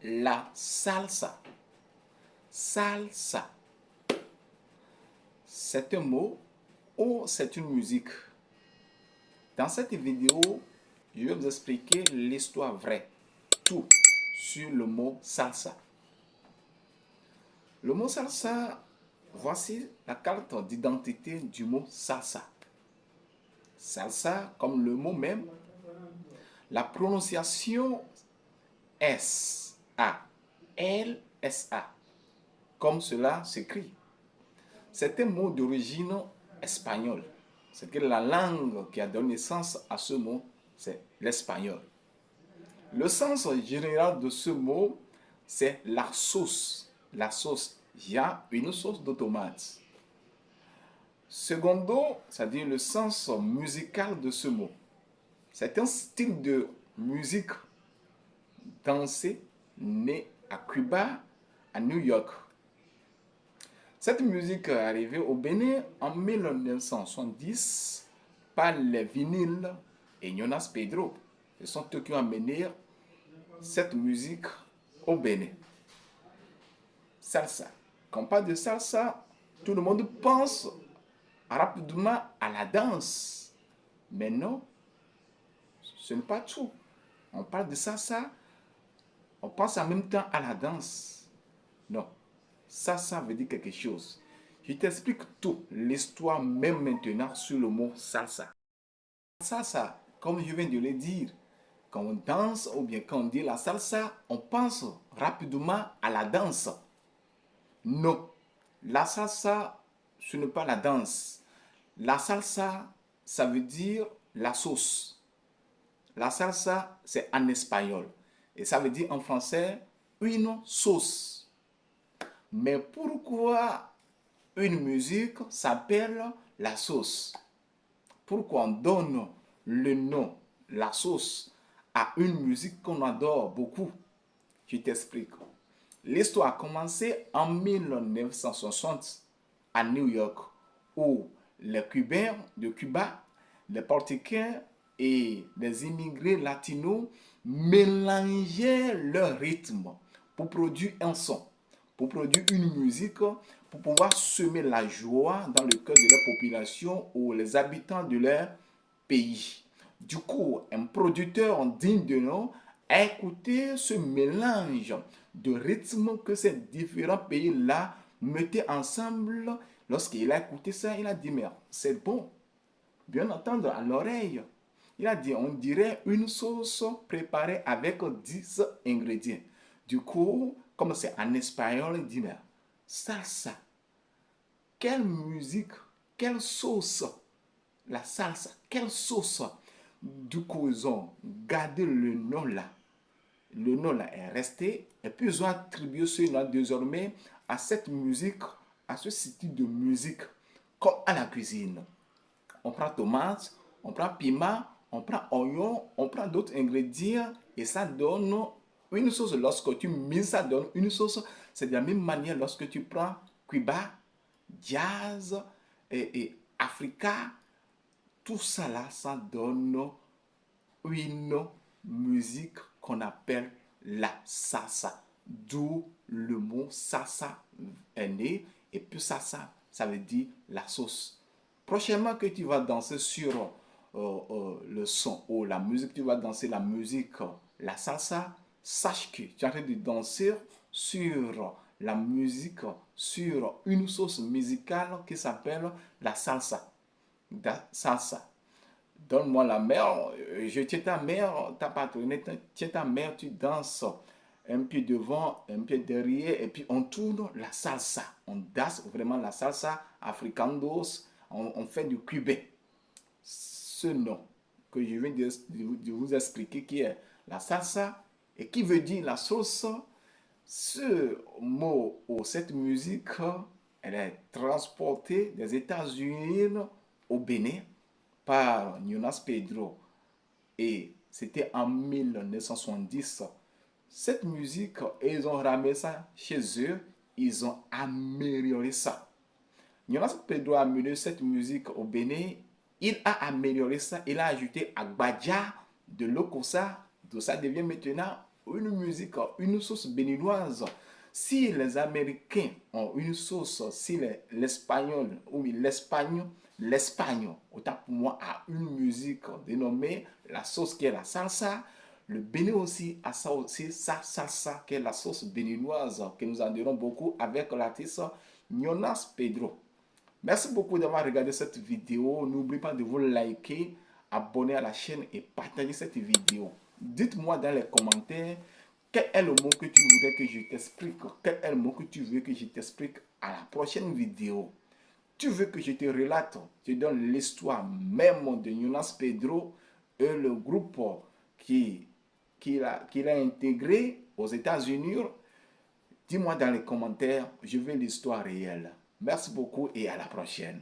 la salsa. Salsa, c'est un mot ou c'est une musique. Dans cette vidéo, je vais vous expliquer l'histoire vraie, tout sur le mot salsa. Le mot salsa, voici la carte d'identité du mot salsa. Salsa, comme le mot même, la prononciation S-A, L-S-A, comme cela s'écrit. C'est un mot d'origine espagnole. C'est que la langue qui a donné naissance à ce mot, c'est l'espagnol. Le sens général de ce mot, c'est la sauce. La sauce, il y a une sauce de tomate. Secondo, c'est-à-dire le sens musical de ce mot. C'est un style de musique dansé né à Cuba, à New York. Cette musique est arrivée au Bénin en 1970 par les vinyles et Jonas Pedro. Ce sont eux qui ont amené cette musique au Bénin. Salsa. Quand on parle de salsa, tout le monde pense rapidement à la danse. Mais non, ce n'est pas tout. On parle de salsa, on pense en même temps à la danse. Non, ça veut dire quelque chose. Je t'explique tout, l'histoire même maintenant sur le mot salsa. Salsa, comme je viens de le dire, quand on danse ou bien quand on dit la salsa, on pense rapidement à la danse. Non, la salsa, ce n'est pas la danse. La salsa, ça veut dire la sauce. La salsa, c'est en espagnol. Et ça veut dire en français une sauce. Mais pourquoi une musique s'appelle la sauce? Pourquoi on donne le nom, la sauce, à une musique qu'on adore beaucoup? Je t'explique. L'histoire a commencé en 1960 à New York, où les Cubains de Cuba, les Portugais et les immigrés latinos mélangeaient leur rythme pour produire un son, pour produire une musique, pour pouvoir semer la joie dans le cœur de la population ou les habitants de leur pays. Du coup, un producteur digne de nom a écouté ce mélange de rythmes que ces différents pays-là mettaient ensemble. Lorsqu'il a écouté ça, il a dit, mais c'est bon, bien entendre à l'oreille. Il a dit, on dirait une sauce préparée avec 10 ingrédients. Du coup, comme c'est en espagnol, il dit, mais salsa, quelle musique, quelle sauce, la salsa, quelle sauce. Du coup, ils ont gardé le nom là. Le nom là est resté et puis ils ont attribué ce nom désormais à cette musique, à ce style de musique, comme à la cuisine. On prend tomate, on prend piment, on prend oignon, on prend d'autres ingrédients et ça donne une sauce. Lorsque tu mises, ça donne une sauce. C'est de la même manière lorsque tu prends Cuba, jazz et Africa, tout ça là, ça donne une musique qu'on appelle la salsa. D'où le mot salsa est né. Et puis salsa, ça veut dire la sauce. Prochainement que tu vas danser sur le son ou la musique, tu vas danser la musique, la salsa, sache que tu es en train de danser sur la musique, sur une sauce musicale qui s'appelle la salsa. La salsa. Donne-moi la mer, je tiens ta mère, ta partenaire, tiens ta mère, tu danses un pied devant, un pied derrière, et puis on tourne la salsa. On danse vraiment la salsa africandos, on fait du cubain. Ce nom que je viens de vous expliquer qui est la salsa et qui veut dire la sauce, ce mot ou cette musique, elle est transportée des États-Unis au Bénin par Jonas Pedro et c'était en 1970. Cette musique, ils ont ramené ça chez eux, ils ont amélioré ça. Jonas Pedro a amené cette musique au Bénin, il a amélioré ça, il a ajouté Agbaja de l'Okosa, donc ça devient maintenant une musique, une sauce béninoise. Si les Américains ont une sauce, si l'Espagnol, ou l'Espagne, autant pour moi, a une musique dénommée la sauce qui est la salsa, le Bénin aussi a ça aussi, sa salsa qui est la sauce béninoise, que nous en dirons beaucoup avec l'artiste Jonas Pedro. Merci beaucoup d'avoir regardé cette vidéo. N'oubliez pas de vous liker, abonner à la chaîne et partager cette vidéo. Dites-moi dans les commentaires quel est le mot que tu voudrais que je t'explique. Quel est le mot que tu veux que je t'explique à la prochaine vidéo. Tu veux que je te relate, je te donne l'histoire même de Jonas Pedro et le groupe qu'il a intégré aux États-Unis. Dis-moi dans les commentaires, je veux l'histoire réelle. Merci beaucoup et à la prochaine.